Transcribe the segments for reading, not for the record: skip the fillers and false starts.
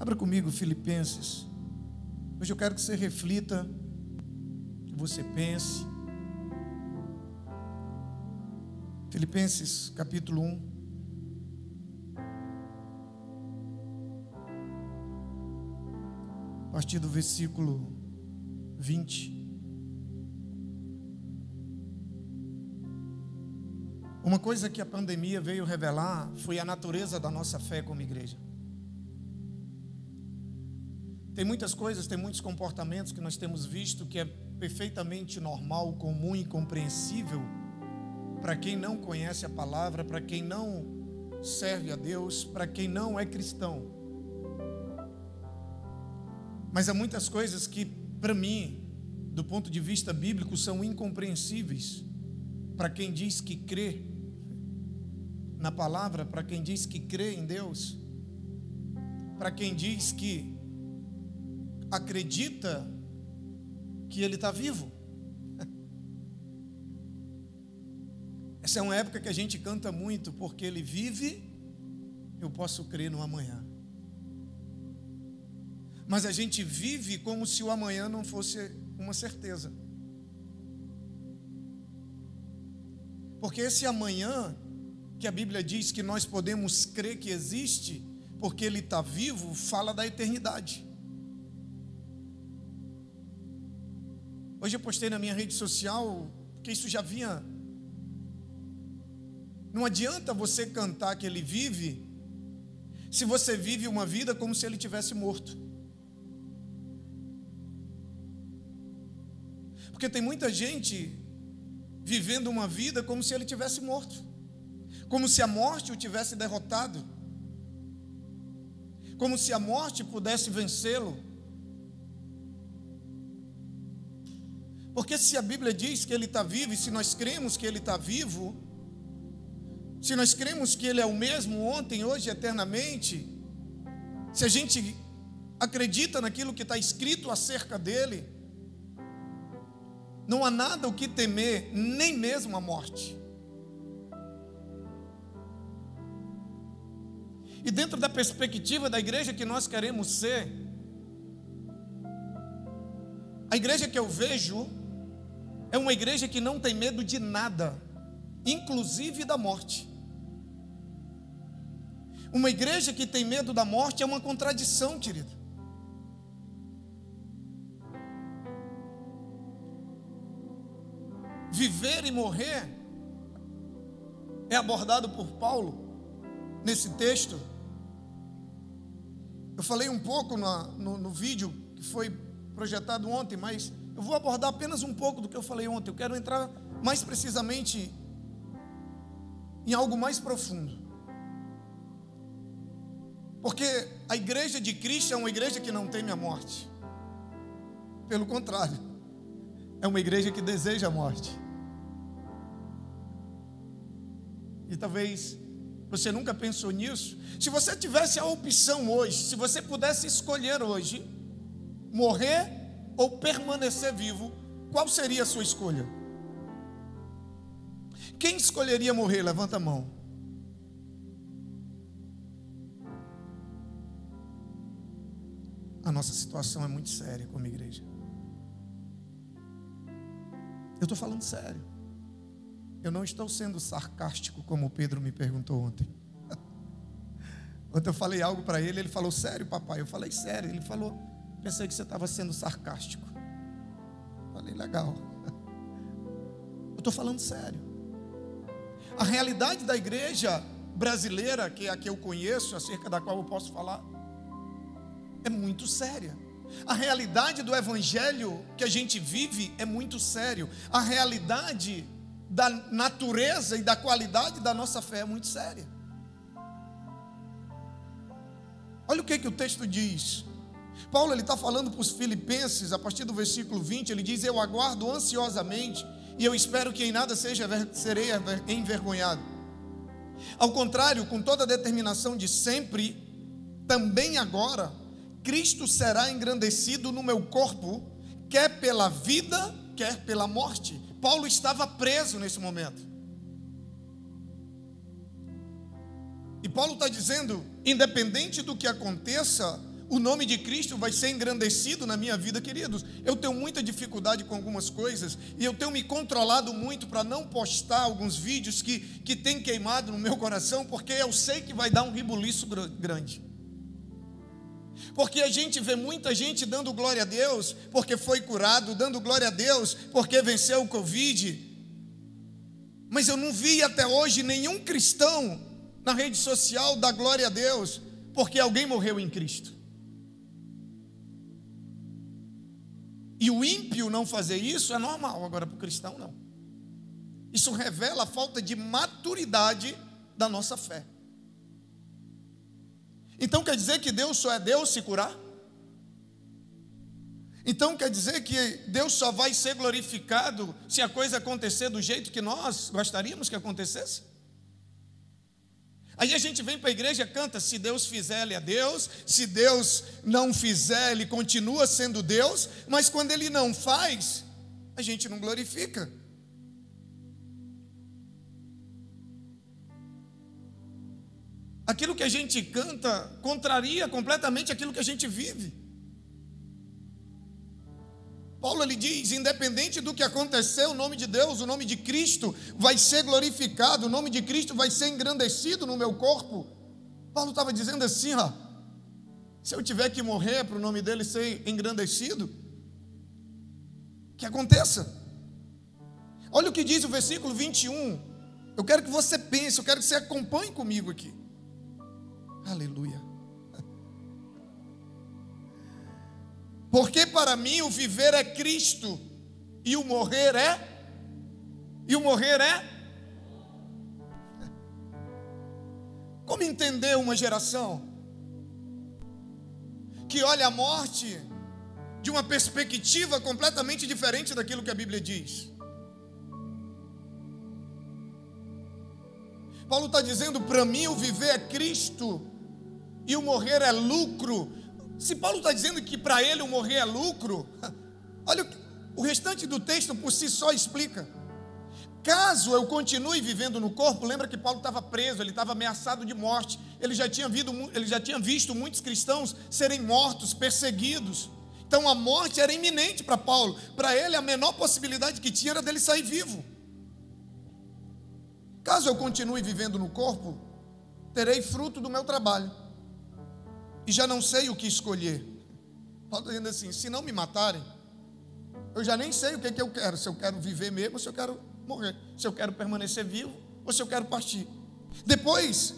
Abra comigo Filipenses. Hoje eu quero que você reflita, que você pense. Filipenses capítulo 1. A partir do versículo 20. Uma coisa que a pandemia veio revelar foi a natureza da nossa fé como igreja. Tem muitas coisas, tem muitos comportamentos que nós temos visto que é perfeitamente normal, comum e compreensível para quem não conhece a palavra, para quem não serve a Deus, para quem não é cristão. Mas há muitas coisas que, para mim, do ponto de vista bíblico, são incompreensíveis para quem diz que crê na palavra, para quem diz que crê em Deus, para quem diz que acredita que Ele está vivo. Essa é uma época que a gente canta muito, porque Ele vive, eu posso crer no amanhã. Mas a gente vive como se o amanhã não fosse uma certeza. Porque esse amanhã, que a Bíblia diz que nós podemos crer que existe, porque Ele está vivo, fala da eternidade. Hoje eu postei na minha rede social, que isso já vinha. Não adianta você cantar que Ele vive, se você vive uma vida como se Ele tivesse morto. Porque tem muita gente vivendo uma vida como se Ele tivesse morto, como se a morte o tivesse derrotado, como se a morte pudesse vencê-lo. Porque se a Bíblia diz que Ele está vivo, e se nós cremos que Ele está vivo, se nós cremos que Ele é o mesmo ontem, hoje, eternamente, se a gente acredita naquilo que está escrito acerca dEle, não há nada o que temer, nem mesmo a morte. E dentro da perspectiva da igreja que nós queremos ser, a igreja que eu vejo é uma igreja que não tem medo de nada, inclusive da morte. Uma igreja que tem medo da morte é uma contradição, querido. Viver e morrer é abordado por Paulo nesse texto. Eu falei um pouco no vídeo que foi projetado ontem, mas eu vou abordar apenas um pouco do que eu falei ontem. Eu quero entrar mais precisamente em algo mais profundo. Porque a igreja de Cristo é uma igreja que não teme a morte. Pelo contrário, é uma igreja que deseja a morte. E talvez você nunca pensou nisso. Se você tivesse a opção hoje, se você pudesse escolher hoje, morrer ou permanecer vivo, qual seria a sua escolha? Quem escolheria morrer? Levanta a mão. A nossa situação é muito séria como igreja. Eu estou falando sério. Eu não estou sendo sarcástico como o Pedro me perguntou ontem. Ontem eu falei algo para ele, ele falou: sério, papai? Eu falei: sério. Ele falou: pensei que você estava sendo sarcástico. Falei: legal. Eu estou falando sério. A realidade da igreja brasileira, que é a que eu conheço, acerca da qual eu posso falar, é muito séria. A realidade do evangelho que a gente vive é muito sério. A realidade da natureza e da qualidade da nossa fé é muito séria. Olha o que o texto diz. Paulo está falando para os filipenses, a partir do versículo 20, ele diz: eu aguardo ansiosamente, e eu espero que em nada serei envergonhado. Ao contrário, com toda a determinação de sempre, também agora, Cristo será engrandecido no meu corpo, quer pela vida, quer pela morte. Paulo estava preso nesse momento. E Paulo está dizendo: independente do que aconteça, o nome de Cristo vai ser engrandecido na minha vida, queridos. Eu tenho muita dificuldade com algumas coisas, e eu tenho me controlado muito para não postar alguns vídeos que tem queimado no meu coração, porque eu sei que vai dar um rebuliço grande. Porque a gente vê muita gente dando glória a Deus porque foi curado, dando glória a Deus porque venceu o Covid, mas eu não vi até hoje nenhum cristão na rede social dar glória a Deus porque alguém morreu em Cristo. E o ímpio não fazer isso é normal, agora para o cristão não. Isso revela a falta de maturidade da nossa fé. Então quer dizer que Deus só é Deus se curar? Então quer dizer que Deus só vai ser glorificado se a coisa acontecer do jeito que nós gostaríamos que acontecesse? Aí a gente vem para a igreja e canta: se Deus fizer, Ele é Deus; se Deus não fizer, Ele continua sendo Deus. Mas quando Ele não faz, a gente não glorifica. Aquilo que a gente canta contraria completamente aquilo que a gente vive. Paulo ele diz: independente do que aconteceu, o nome de Deus, o nome de Cristo vai ser glorificado, o nome de Cristo vai ser engrandecido no meu corpo. Paulo estava dizendo assim, ó: se eu tiver que morrer para o nome dele ser engrandecido, que aconteça. Olha o que diz o versículo 21. Eu quero que você pense, eu quero que você acompanhe comigo aqui. Aleluia. Porque para mim o viver é Cristo e o morrer é? E o morrer é? Como entender uma geração que olha a morte de uma perspectiva completamente diferente daquilo que a Bíblia diz? Paulo está dizendo: para mim o viver é Cristo e o morrer é lucro. Se Paulo está dizendo que para ele o morrer é lucro, olha, o restante do texto por si só explica. Caso eu continue vivendo no corpo, lembra que Paulo estava preso, ele estava ameaçado de morte, ele já tinha visto muitos cristãos serem mortos, perseguidos. Então a morte era iminente para Paulo. Para ele a menor possibilidade que tinha era dele sair vivo. Caso eu continue vivendo no corpo, terei fruto do meu trabalho e já não sei o que escolher. Paulo está dizendo assim: se não me matarem, eu já nem sei o que eu quero. Se eu quero viver mesmo ou se eu quero morrer, se eu quero permanecer vivo ou se eu quero partir. Depois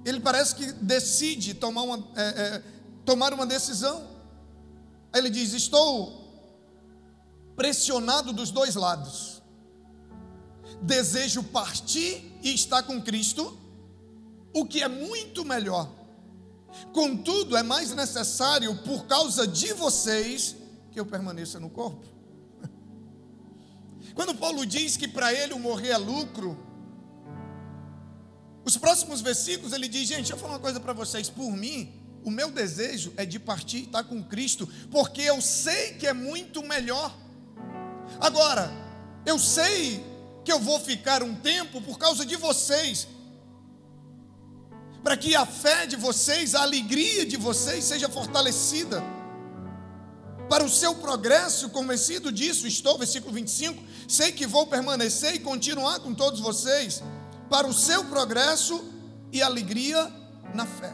ele parece que decide tomar uma decisão. Aí ele diz: estou pressionado dos dois lados. Desejo partir e estar com Cristo, o que é muito melhor. Contudo, é mais necessário, por causa de vocês, que eu permaneça no corpo. Quando Paulo diz que para ele o morrer é lucro, os próximos versículos ele diz: gente, deixa eu falar uma coisa para vocês. Por mim, o meu desejo é de partir e estar com Cristo, porque eu sei que é muito melhor. Agora, eu sei que eu vou ficar um tempo por causa de vocês, para que a fé de vocês, a alegria de vocês seja fortalecida. Para o seu progresso, convencido disso estou, versículo 25, sei que vou permanecer e continuar com todos vocês, para o seu progresso e alegria na fé.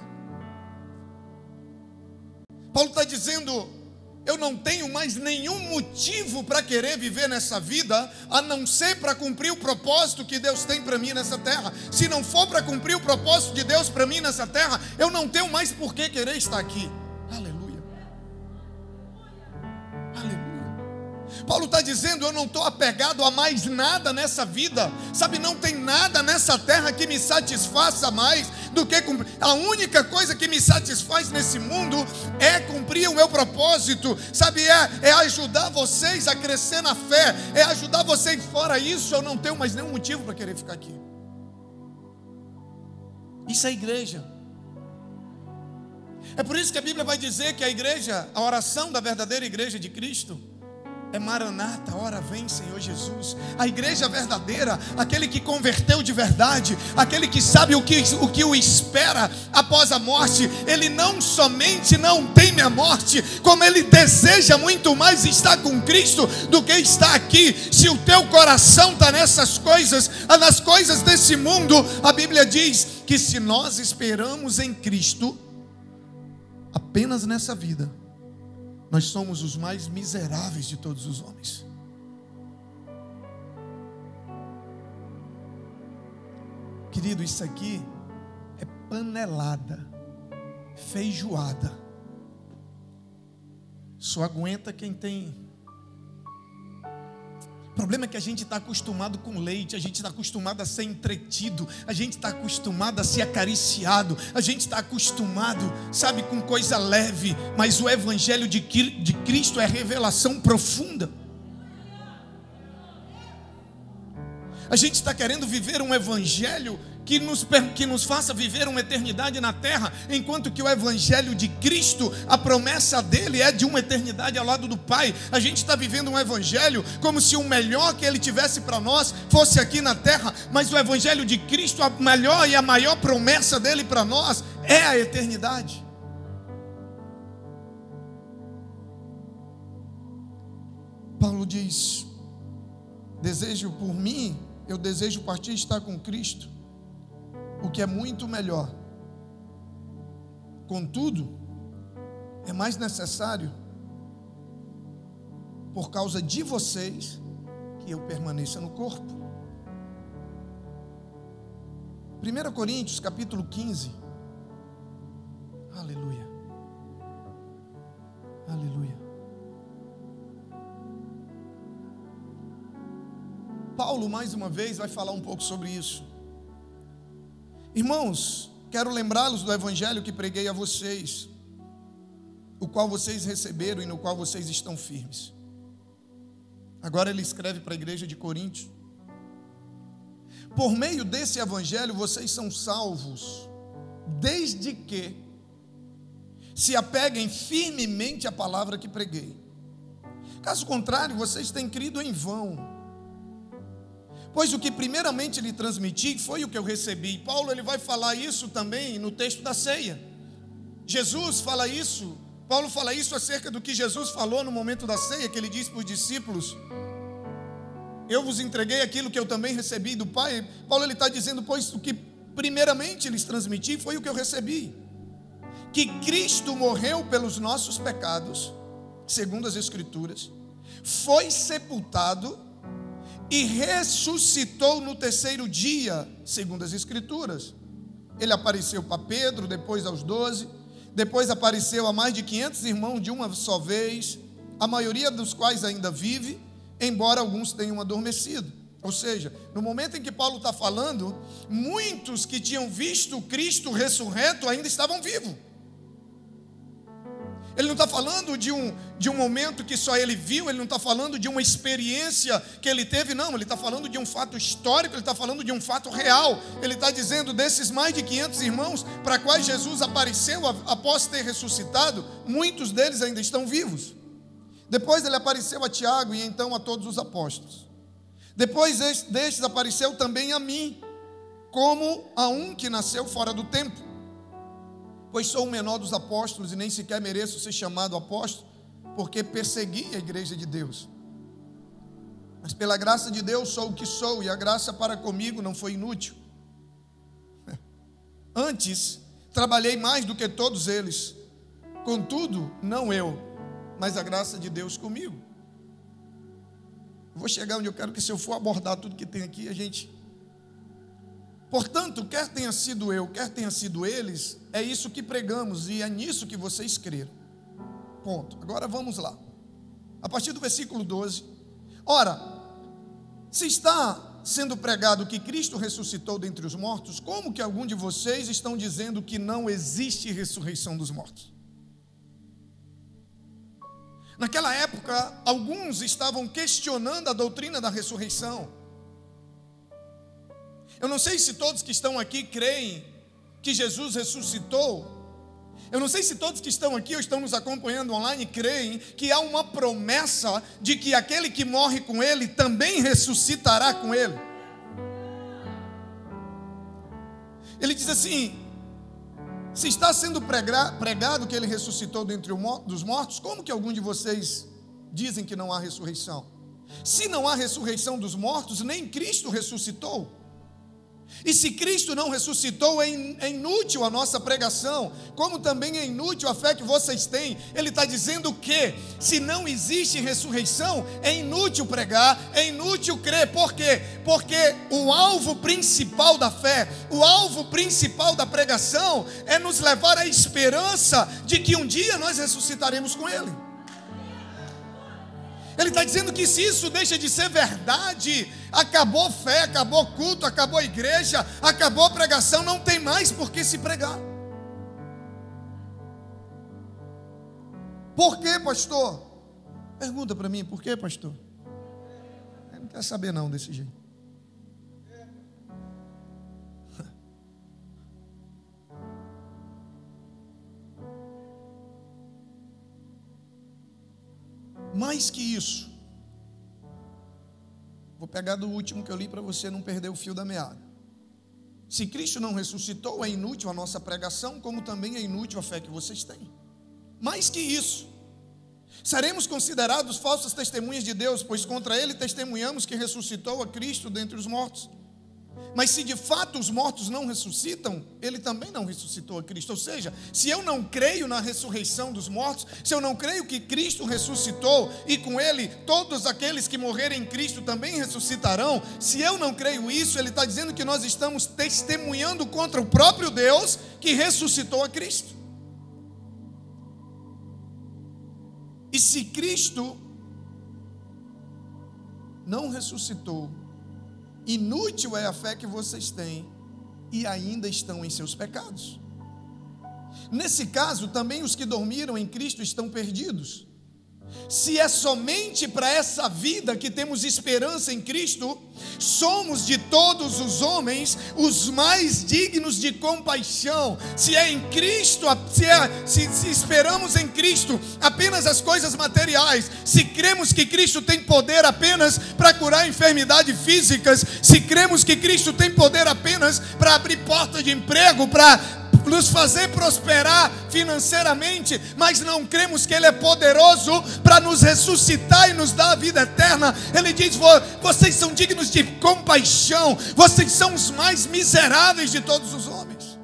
Paulo está dizendo: eu não tenho mais nenhum motivo para querer viver nessa vida, a não ser para cumprir o propósito que Deus tem para mim nessa terra. Se não for para cumprir o propósito de Deus para mim nessa terra, eu não tenho mais por que querer estar aqui. Aleluia. Aleluia. Paulo está dizendo: eu não estou apegado a mais nada nessa vida. Sabe, não tem nada nessa terra que me satisfaça mais do que cumprir. A única coisa que me satisfaz nesse mundo é cumprir o meu propósito. Sabe, é ajudar vocês a crescer na fé, é ajudar vocês. Fora isso, eu não tenho mais nenhum motivo para querer ficar aqui. Isso é igreja. É por isso que a Bíblia vai dizer que a igreja, a oração da verdadeira igreja de Cristo, é Maranata, ora vem Senhor Jesus. A igreja verdadeira, aquele que converteu de verdade, aquele que sabe o que o espera após a morte, ele não somente não teme a morte, como ele deseja muito mais estar com Cristo do que estar aqui. Se o teu coração está nessas coisas, nas coisas desse mundo, a Bíblia diz que se nós esperamos em Cristo apenas nessa vida, nós somos os mais miseráveis de todos os homens. Querido, isso aqui é panelada, feijoada. Só aguenta quem tem. O problema é que a gente está acostumado com leite, a gente está acostumado a ser entretido, a gente está acostumado a ser acariciado, a gente está acostumado, sabe, com coisa leve, mas o Evangelho de Cristo é revelação profunda. A gente está querendo viver um Evangelho que nos faça viver uma eternidade na terra, enquanto que o Evangelho de Cristo, a promessa dele é de uma eternidade ao lado do Pai. A gente está vivendo um Evangelho como se o melhor que ele tivesse para nós fosse aqui na terra, mas o Evangelho de Cristo, a melhor e a maior promessa dele para nós é a eternidade. Paulo diz: desejo por mim, eu desejo partir e estar com Cristo, o que é muito melhor. Contudo, é mais necessário, por causa de vocês, que eu permaneça no corpo. 1 Coríntios capítulo 15. Aleluia. Aleluia. Paulo, mais uma vez, vai falar um pouco sobre isso. Irmãos, quero lembrá-los do evangelho que preguei a vocês, o qual vocês receberam e no qual vocês estão firmes. Agora ele escreve para a igreja de Coríntios: por meio desse evangelho vocês são salvos, desde que se apeguem firmemente à palavra que preguei. Caso contrário, vocês têm crido em vão. Pois o que primeiramente lhe transmiti foi o que eu recebi. Paulo ele vai falar isso também no texto da ceia. Jesus fala isso, Paulo fala isso acerca do que Jesus falou no momento da ceia, que ele diz para os discípulos: eu vos entreguei aquilo que eu também recebi do Pai. Paulo ele está dizendo: pois o que primeiramente lhes transmiti foi o que eu recebi, que Cristo morreu pelos nossos pecados, segundo as Escrituras, foi sepultado e ressuscitou no terceiro dia, segundo as Escrituras. Ele apareceu para Pedro, depois aos 12, depois apareceu a mais de 500 irmãos de uma só vez, a maioria dos quais ainda vive, embora alguns tenham adormecido. Ou seja, no momento em que Paulo está falando, muitos que tinham visto Cristo ressurreto ainda estavam vivos. Ele não está falando de um momento que só ele viu, ele não está falando de uma experiência que ele teve, não, ele está falando de um fato histórico, ele está falando de um fato real. Ele está dizendo desses mais de 500 irmãos para quais Jesus apareceu após ter ressuscitado, muitos deles ainda estão vivos. Depois ele apareceu a Tiago e então a todos os apóstolos. Depois destes apareceu também a mim, como a um que nasceu fora do tempo. Pois sou o menor dos apóstolos e nem sequer mereço ser chamado apóstolo, porque persegui a igreja de Deus. Mas pela graça de Deus sou o que sou, e a graça para comigo não foi inútil. Antes, trabalhei mais do que todos eles. Contudo, não eu, mas a graça de Deus comigo. Eu vou chegar onde eu quero, que se eu for abordar tudo que tem aqui, a gente... Portanto, quer tenha sido eu, quer tenha sido eles, é isso que pregamos e é nisso que vocês creram. Ponto. Agora vamos lá. A partir do versículo 12. Ora, se está sendo pregado que Cristo ressuscitou dentre os mortos, como que algum de vocês estão dizendo que não existe ressurreição dos mortos? Naquela época, alguns estavam questionando a doutrina da ressurreição. Eu não sei se todos que estão aqui creem que Jesus ressuscitou Eu não sei se todos que estão aqui ou estão nos acompanhando online creem que há uma promessa de que aquele que morre com ele também ressuscitará com ele. Ele diz assim: se está sendo pregado que ele ressuscitou dentre dos mortos, como que algum de vocês dizem que não há ressurreição? Se não há ressurreição dos mortos, nem Cristo ressuscitou. E se Cristo não ressuscitou, é inútil a nossa pregação, como também é inútil a fé que vocês têm. Ele está dizendo que, se não existe ressurreição, é inútil pregar, é inútil crer. Por quê? Porque o alvo principal da fé, o alvo principal da pregação, é nos levar à esperança de que um dia nós ressuscitaremos com Ele. Ele está dizendo que se isso deixa de ser verdade, acabou fé, acabou culto, acabou igreja, acabou pregação, não tem mais por que se pregar. Por quê, pastor? Pergunta para mim, por quê, pastor? Ele não quer saber não desse jeito. Mais que isso, vou pegar do último que eu li para você não perder o fio da meada. Se Cristo não ressuscitou, é inútil a nossa pregação, como também é inútil a fé que vocês têm. Mais que isso, seremos considerados falsas testemunhas de Deus, pois contra Ele testemunhamos que ressuscitou a Cristo dentre os mortos. Mas se de fato os mortos não ressuscitam, Ele também não ressuscitou a Cristo. Ou seja, se eu não creio na ressurreição dos mortos, se eu não creio que Cristo ressuscitou e com Ele todos aqueles que morrerem em Cristo também ressuscitarão, se eu não creio isso, Ele está dizendo que nós estamos testemunhando contra o próprio Deus que ressuscitou a Cristo. E se Cristo não ressuscitou, inútil é a fé que vocês têm e ainda estão em seus pecados. Nesse caso, também os que dormiram em Cristo estão perdidos. Se é somente para essa vida que temos esperança em Cristo, somos de todos os homens os mais dignos de compaixão. Se é em Cristo, se esperamos em Cristo apenas as coisas materiais, se cremos que Cristo tem poder apenas para curar enfermidades físicas, se cremos que Cristo tem poder apenas para abrir porta de emprego, para nos fazer prosperar financeiramente, mas não cremos que Ele é poderoso para nos ressuscitar e nos dar a vida eterna. Ele diz: vocês são dignos de compaixão, vocês são os mais miseráveis de todos os homens.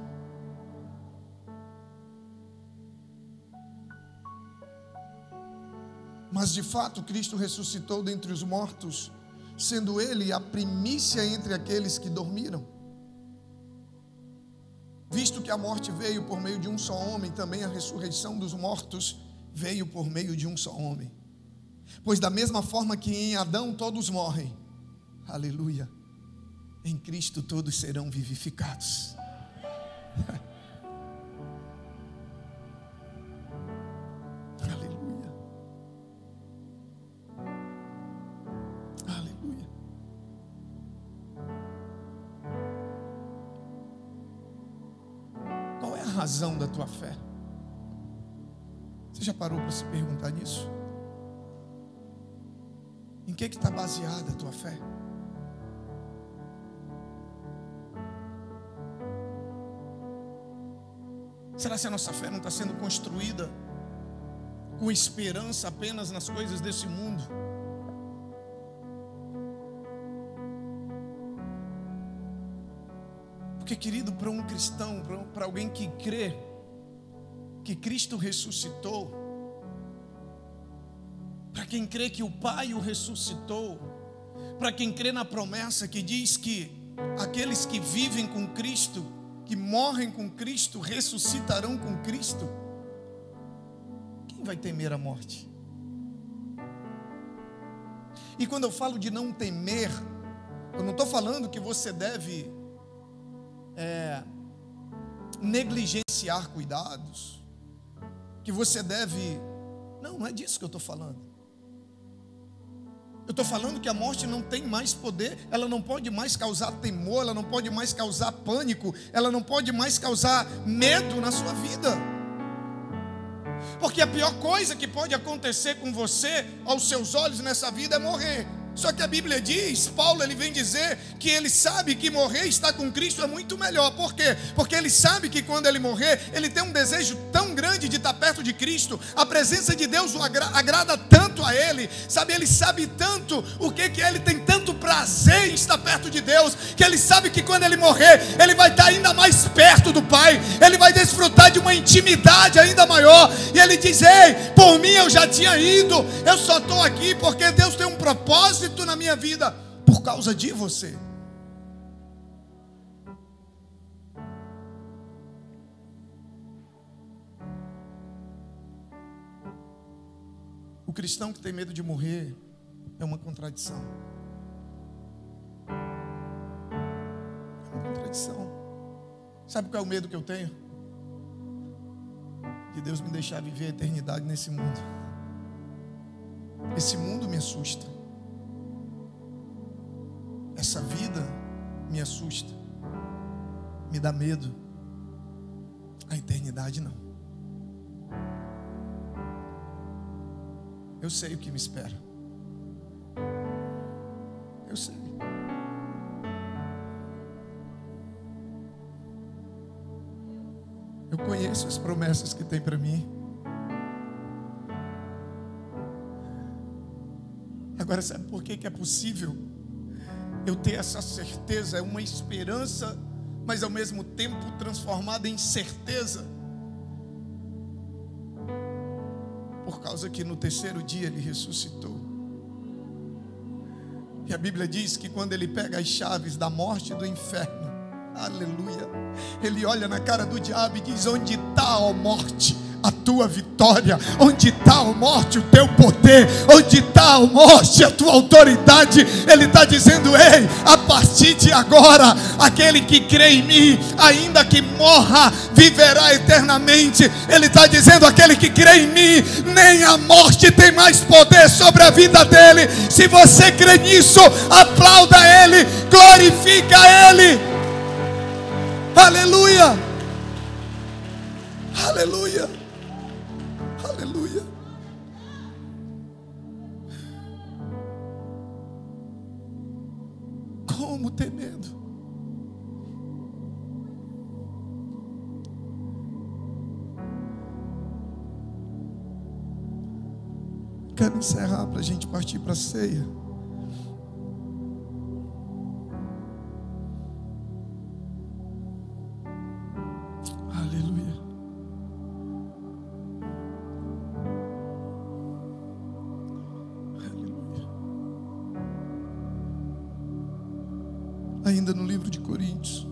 Mas de fato Cristo ressuscitou dentre os mortos, sendo Ele a primícia entre aqueles que dormiram. Visto que a morte veio por meio de um só homem, também a ressurreição dos mortos veio por meio de um só homem. Pois da mesma forma que em Adão todos morrem, aleluia, em Cristo todos serão vivificados. Aleluia. Aleluia. Qual é a razão da tua fé? Você já parou para se perguntar nisso? Em que está baseada a tua fé? Será que a nossa fé não está sendo construída com esperança apenas nas coisas desse mundo? Porque, querido, para um cristão, para alguém que crê que Cristo ressuscitou, para quem crê que o Pai o ressuscitou, para quem crê na promessa que diz que aqueles que vivem com Cristo, que morrem com Cristo, ressuscitarão com Cristo, quem vai temer a morte? E quando eu falo de não temer, eu não estou falando que você deve negligenciar cuidados, que você deve... Não é disso que eu estou falando. Eu estou falando que a morte não tem mais poder, ela não pode mais causar temor, ela não pode mais causar pânico, ela não pode mais causar medo na sua vida. Porque a pior coisa que pode acontecer com você, aos seus olhos nessa vida, é morrer. Só que a Bíblia diz, Paulo ele vem dizer que ele sabe que morrer e estar com Cristo é muito melhor. Por quê? Porque ele sabe que quando ele morrer, ele tem um desejo tão grande de estar perto de Cristo. A presença de Deus o agrada tanto a ele, sabe? Ele sabe tanto o que é, ele tem tanto prazer em estar perto de Deus, que ele sabe que quando ele morrer, ele vai estar ainda mais perto do Pai. Ele vai desfrutar de uma intimidade ainda maior. E ele diz, ei, por mim eu já tinha ido, eu só estou aqui porque Deus tem um propósito na minha vida por causa de você. O cristão que tem medo de morrer é uma contradição. É uma contradição. Sabe qual é o medo que eu tenho? De Deus me deixar viver a eternidade nesse mundo. Esse mundo me assusta. Essa vida me assusta, me dá medo. A eternidade não. Eu sei o que me espera. Eu sei. Eu conheço as promessas que tem para mim. Agora, sabe por que é possível eu ter essa certeza? É uma esperança, mas ao mesmo tempo transformada em certeza. Por causa que no terceiro dia ele ressuscitou. E a Bíblia diz que quando ele pega as chaves da morte e do inferno, aleluia, ele olha na cara do diabo e diz: onde está, ó morte, a tua vitória? Onde está, ó morte, o teu poder? Onde está, ó morte, a tua autoridade? Ele está dizendo: ei, a partir de agora, aquele que crê em mim, ainda que morra, viverá eternamente. Ele está dizendo: aquele que crê em mim, nem a morte tem mais poder sobre a vida dele. Se você crê nisso, aplauda ele, glorifica ele. Aleluia, aleluia, aleluia. Como ter medo? Quero encerrar para a gente partir para a ceia. Aleluia. Aleluia. Ainda no livro de Coríntios,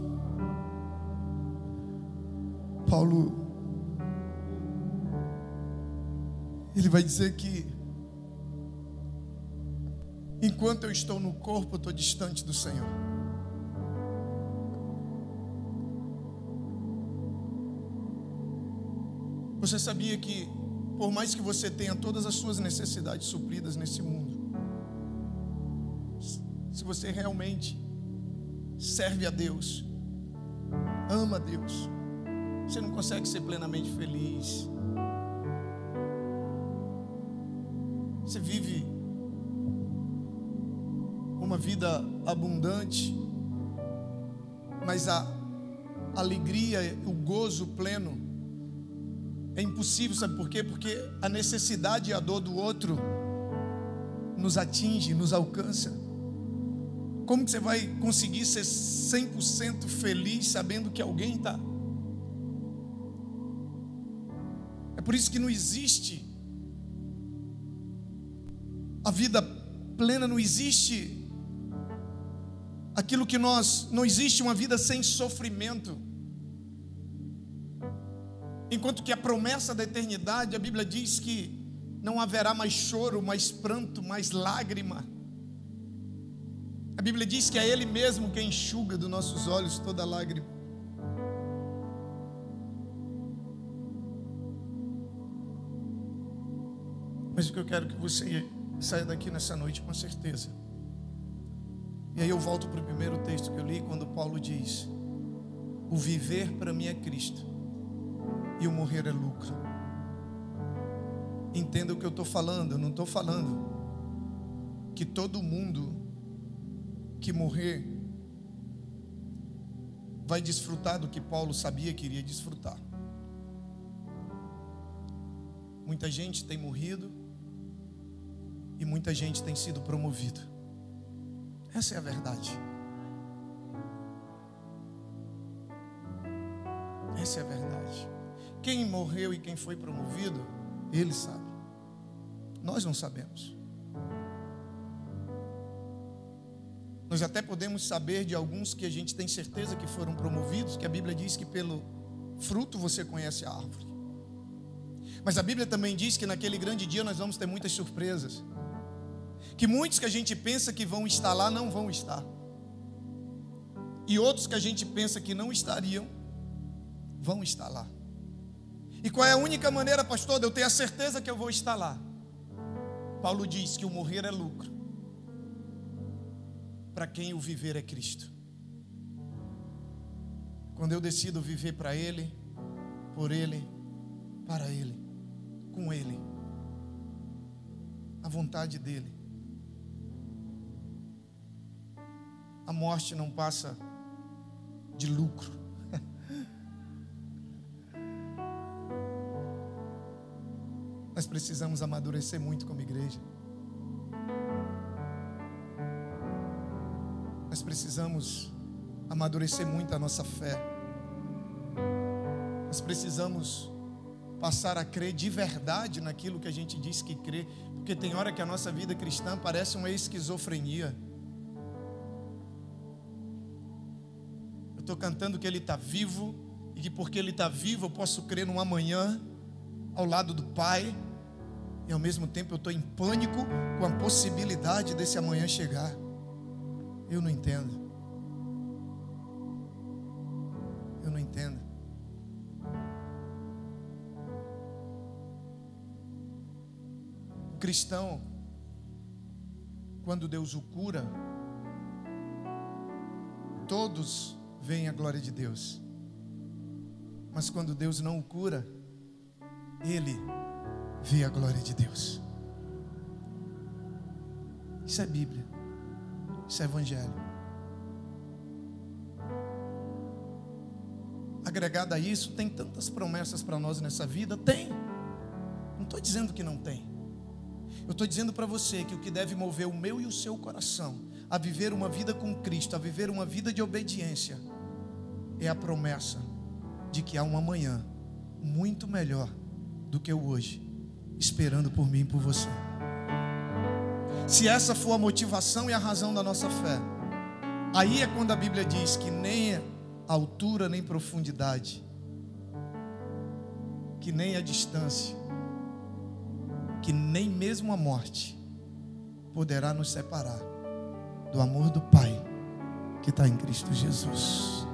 Paulo, ele vai dizer que enquanto eu estou no corpo, eu estou distante do Senhor. Você sabia que, por mais que você tenha todas as suas necessidades supridas nesse mundo, se você realmente serve a Deus, ama a Deus, você não consegue ser plenamente feliz. Você vive uma vida abundante, mas a alegria, o gozo pleno é impossível. Sabe por quê? Porque a necessidade e a dor do outro nos atinge, nos alcança. Como que você vai conseguir ser 100% feliz sabendo que alguém está? É por isso que não existe a vida plena, não existe aquilo que não existe uma vida sem sofrimento. Enquanto que a promessa da eternidade, a Bíblia diz que não haverá mais choro, mais pranto, mais lágrima. A Bíblia diz que é Ele mesmo quem enxuga dos nossos olhos toda lágrima. Mas o que eu quero que você saia daqui nessa noite com certeza. E aí eu volto para o primeiro texto que eu li, quando Paulo diz: o viver para mim é Cristo e o morrer é lucro. Entenda o que eu estou falando. Eu não estou falando que todo mundo que morrer vai desfrutar do que Paulo sabia que iria desfrutar. Muita gente tem morrido e muita gente tem sido promovido. Essa é a verdade. Essa é a verdade. Quem morreu e quem foi promovido, ele sabe. Nós não sabemos. Nós até podemos saber de alguns que a gente tem certeza que foram promovidos, que a Bíblia diz que pelo fruto você conhece a árvore. Mas a Bíblia também diz que naquele grande dia nós vamos ter muitas surpresas. Que muitos que a gente pensa que vão estar lá, não vão estar. E outros que a gente pensa que não estariam, vão estar lá. E qual é a única maneira, pastor, de eu ter a certeza que eu vou estar lá? Paulo diz que o morrer é lucro. Para quem o viver é Cristo. Quando eu decido viver para Ele, por Ele, para Ele, com Ele, a vontade dEle, a morte não passa de lucro. Nós precisamos amadurecer muito como igreja. Nós precisamos amadurecer muito a nossa fé. Nós precisamos passar a crer de verdade naquilo que a gente diz que crê. Porque tem hora que a nossa vida cristã parece uma esquizofrenia. Eu estou cantando que Ele está vivo, e que porque Ele está vivo eu posso crer num amanhã ao lado do Pai. E ao mesmo tempo eu estou em pânico com a possibilidade desse amanhã chegar. Eu não entendo. Eu não entendo. O cristão, quando Deus o cura, todos veem a glória de Deus. Mas quando Deus não o cura, ele vê a glória de Deus. Isso é Bíblia. Isso é Evangelho. Agregado a isso, tem tantas promessas para nós nessa vida? Tem. Não estou dizendo que não tem. Eu estou dizendo para você que o que deve mover o meu e o seu coração a viver uma vida com Cristo, a viver uma vida de obediência, é a promessa de que há um amanhã muito melhor do que o hoje, esperando por mim e por você. Se essa for a motivação e a razão da nossa fé, aí é quando a Bíblia diz que nem altura nem profundidade, que nem a distância, que nem mesmo a morte poderá nos separar do amor do Pai que está em Cristo Jesus.